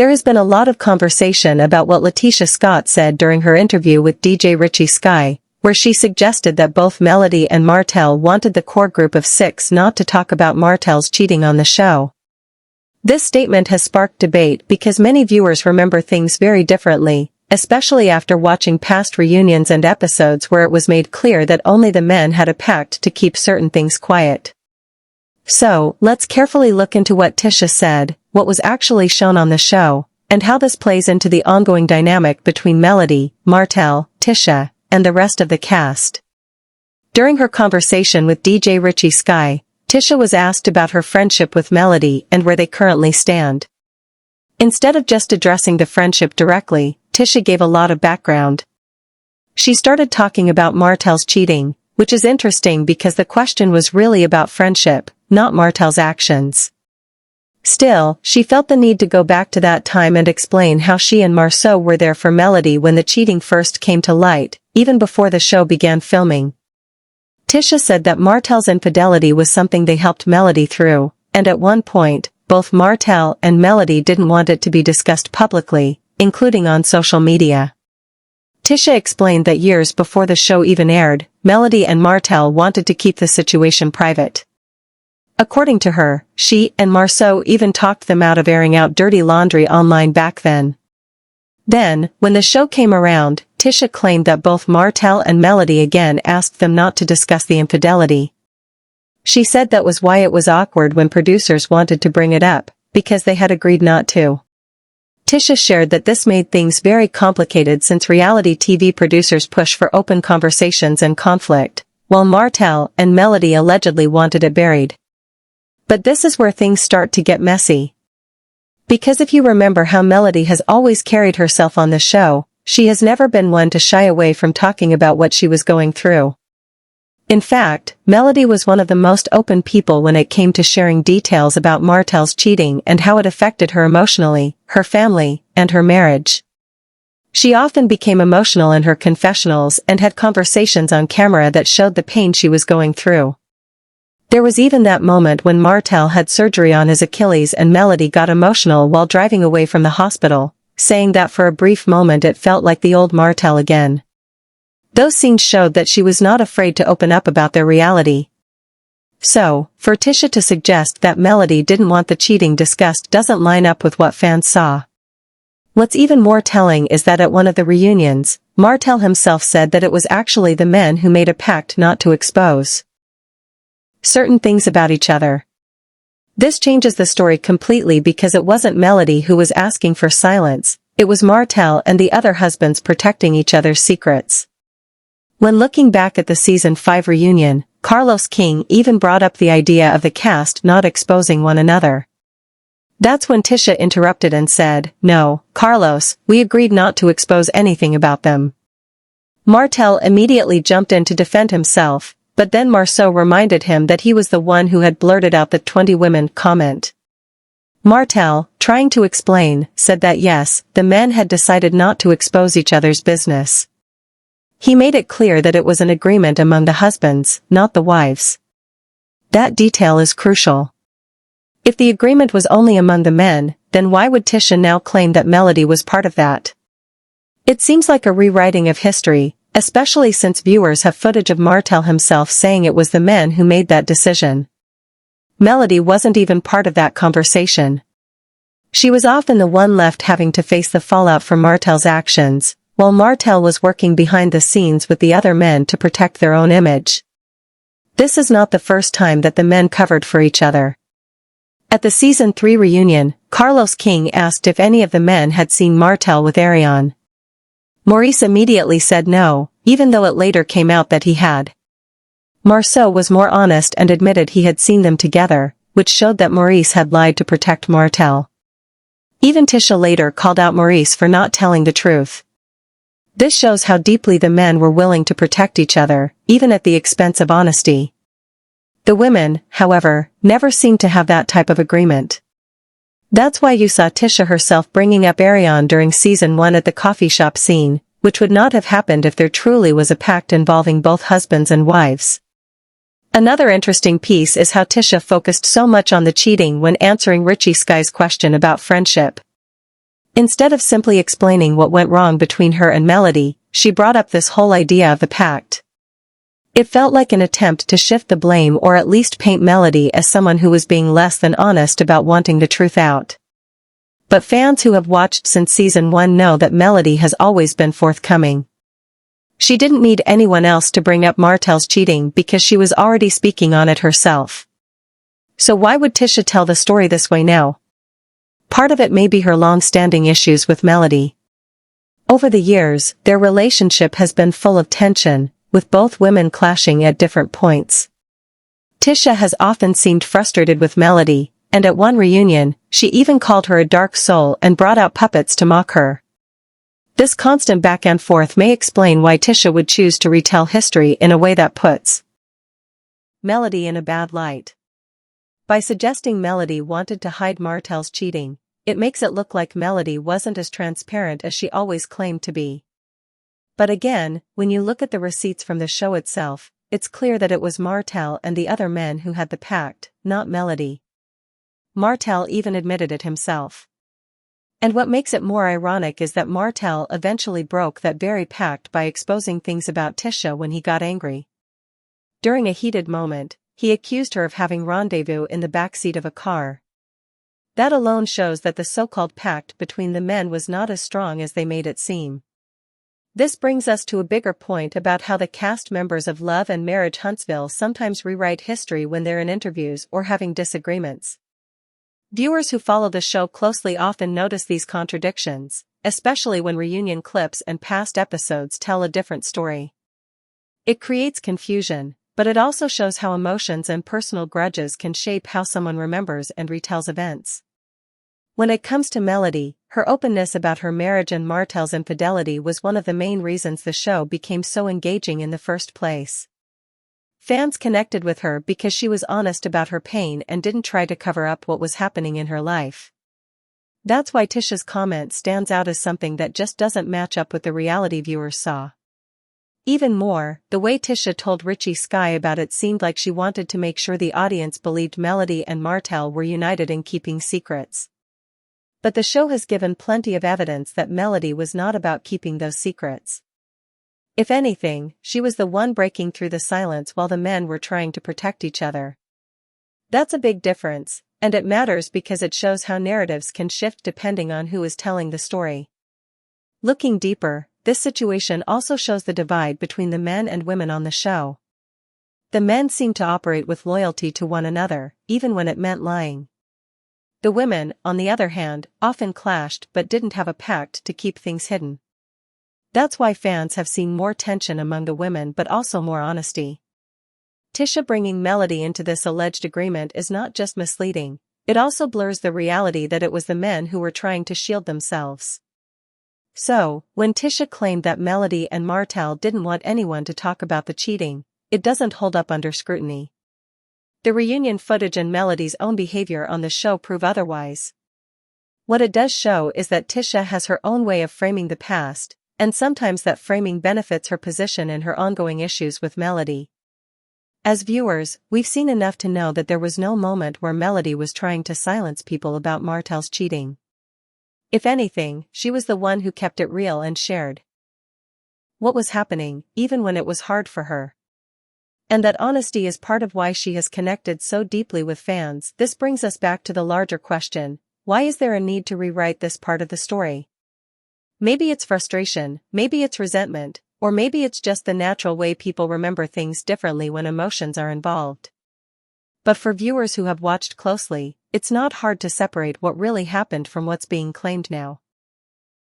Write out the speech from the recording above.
There has been a lot of conversation about what Tisha Scott said during her interview with DJ Richie Sky, where she suggested that both Melody and Martell wanted the core group of 6 not to talk about Martell's cheating on the show. This statement has sparked debate because many viewers remember things very differently, especially after watching past reunions and episodes where it was made clear that only the men had a pact to keep certain things quiet. So, let's carefully look into what Tisha said, what was actually shown on the show, and how this plays into the ongoing dynamic between Melody, Martell, Tisha, and the rest of the cast. During her conversation with DJ Richie Sky, Tisha was asked about her friendship with Melody and where they currently stand. Instead of just addressing the friendship directly, Tisha gave a lot of background. She started talking about Martell's cheating, which is interesting because the question was really about friendship, not Martell's actions. Still, she felt the need to go back to that time and explain how she and Marceau were there for Melody when the cheating first came to light, even before the show began filming. Tisha said that Martell's infidelity was something they helped Melody through, and at one point, both Martell and Melody didn't want it to be discussed publicly, including on social media. Tisha explained that years before the show even aired, Melody and Martell wanted to keep the situation private. According to her, she and Marceau even talked them out of airing out dirty laundry online back then. Then, when the show came around, Tisha claimed that both Martell and Melody again asked them not to discuss the infidelity. She said that was why it was awkward when producers wanted to bring it up, because they had agreed not to. Tisha shared that this made things very complicated since reality TV producers push for open conversations and conflict, while Martell and Melody allegedly wanted it buried. But this is where things start to get messy. Because if you remember how Melody has always carried herself on the show, she has never been one to shy away from talking about what she was going through. In fact, Melody was one of the most open people when it came to sharing details about Martell's cheating and how it affected her emotionally, her family, and her marriage. She often became emotional in her confessionals and had conversations on camera that showed the pain she was going through. There was even that moment when Martell had surgery on his Achilles and Melody got emotional while driving away from the hospital, saying that for a brief moment it felt like the old Martell again. Those scenes showed that she was not afraid to open up about their reality. So, for Tisha to suggest that Melody didn't want the cheating discussed doesn't line up with what fans saw. What's even more telling is that at one of the reunions, Martell himself said that it was actually the men who made a pact not to expose certain things about each other. This changes the story completely because it wasn't Melody who was asking for silence, it was Martell and the other husbands protecting each other's secrets. When looking back at the season 5 reunion, Carlos King even brought up the idea of the cast not exposing one another. That's when Tisha interrupted and said, "No, Carlos, we agreed not to expose anything about them." Martell immediately jumped in to defend himself, but then Marceau reminded him that he was the one who had blurted out the 20 women comment. Martell, trying to explain, said that yes, the men had decided not to expose each other's business. He made it clear that it was an agreement among the husbands, not the wives. That detail is crucial. If the agreement was only among the men, then why would Tisha now claim that Melody was part of that? It seems like a rewriting of history, especially since viewers have footage of Martell himself saying it was the men who made that decision. Melody wasn't even part of that conversation. She was often the one left having to face the fallout from Martell's actions, while Martell was working behind the scenes with the other men to protect their own image. This is not the first time that the men covered for each other. At the season 3 reunion, Carlos King asked if any of the men had seen Martell with Ariane. Maurice immediately said no, even though it later came out that he had. Marceau was more honest and admitted he had seen them together, which showed that Maurice had lied to protect Martell. Even Tisha later called out Maurice for not telling the truth. This shows how deeply the men were willing to protect each other, even at the expense of honesty. The women, however, never seemed to have that type of agreement. That's why you saw Tisha herself bringing up Ariane during season 1 at the coffee shop scene, which would not have happened if there truly was a pact involving both husbands and wives. Another interesting piece is how Tisha focused so much on the cheating when answering Richie Sky's question about friendship. Instead of simply explaining what went wrong between her and Melody, she brought up this whole idea of the pact. It felt like an attempt to shift the blame or at least paint Melody as someone who was being less than honest about wanting the truth out. But fans who have watched since season 1 know that Melody has always been forthcoming. She didn't need anyone else to bring up Martell's cheating because she was already speaking on it herself. So why would Tisha tell the story this way now? Part of it may be her long-standing issues with Melody. Over the years, their relationship has been full of tension, with both women clashing at different points. Tisha has often seemed frustrated with Melody, and at one reunion, she even called her a dark soul and brought out puppets to mock her. This constant back and forth may explain why Tisha would choose to retell history in a way that puts Melody in a bad light. By suggesting Melody wanted to hide Martell's cheating, it makes it look like Melody wasn't as transparent as she always claimed to be. But again, when you look at the receipts from the show itself, it's clear that it was Martell and the other men who had the pact, not Melody. Martell even admitted it himself. And what makes it more ironic is that Martell eventually broke that very pact by exposing things about Tisha when he got angry. During a heated moment, he accused her of having rendezvous in the backseat of a car. That alone shows that the so-called pact between the men was not as strong as they made it seem. This brings us to a bigger point about how the cast members of Love and Marriage Huntsville sometimes rewrite history when they're in interviews or having disagreements. Viewers who follow the show closely often notice these contradictions, especially when reunion clips and past episodes tell a different story. It creates confusion, but it also shows how emotions and personal grudges can shape how someone remembers and retells events. When it comes to Melody, her openness about her marriage and Martell's infidelity was one of the main reasons the show became so engaging in the first place. Fans connected with her because she was honest about her pain and didn't try to cover up what was happening in her life. That's why Tisha's comment stands out as something that just doesn't match up with the reality viewers saw. Even more, the way Tisha told Richie Sky about it seemed like she wanted to make sure the audience believed Melody and Martell were united in keeping secrets. But the show has given plenty of evidence that Melody was not about keeping those secrets. If anything, she was the one breaking through the silence while the men were trying to protect each other. That's a big difference, and it matters because it shows how narratives can shift depending on who is telling the story. Looking deeper, this situation also shows the divide between the men and women on the show. The men seem to operate with loyalty to one another, even when it meant lying. The women, on the other hand, often clashed but didn't have a pact to keep things hidden. That's why fans have seen more tension among the women but also more honesty. Tisha bringing Melody into this alleged agreement is not just misleading, it also blurs the reality that it was the men who were trying to shield themselves. So, when Tisha claimed that Melody and Martell didn't want anyone to talk about the cheating, it doesn't hold up under scrutiny. The reunion footage and Melody's own behavior on the show prove otherwise. What it does show is that Tisha has her own way of framing the past, and sometimes that framing benefits her position in her ongoing issues with Melody. As viewers, we've seen enough to know that there was no moment where Melody was trying to silence people about Martell's cheating. If anything, she was the one who kept it real and shared what was happening, even when it was hard for her. And that honesty is part of why she has connected so deeply with fans. This brings us back to the larger question, why is there a need to rewrite this part of the story? Maybe it's frustration, maybe it's resentment, or maybe it's just the natural way people remember things differently when emotions are involved. But for viewers who have watched closely, it's not hard to separate what really happened from what's being claimed now.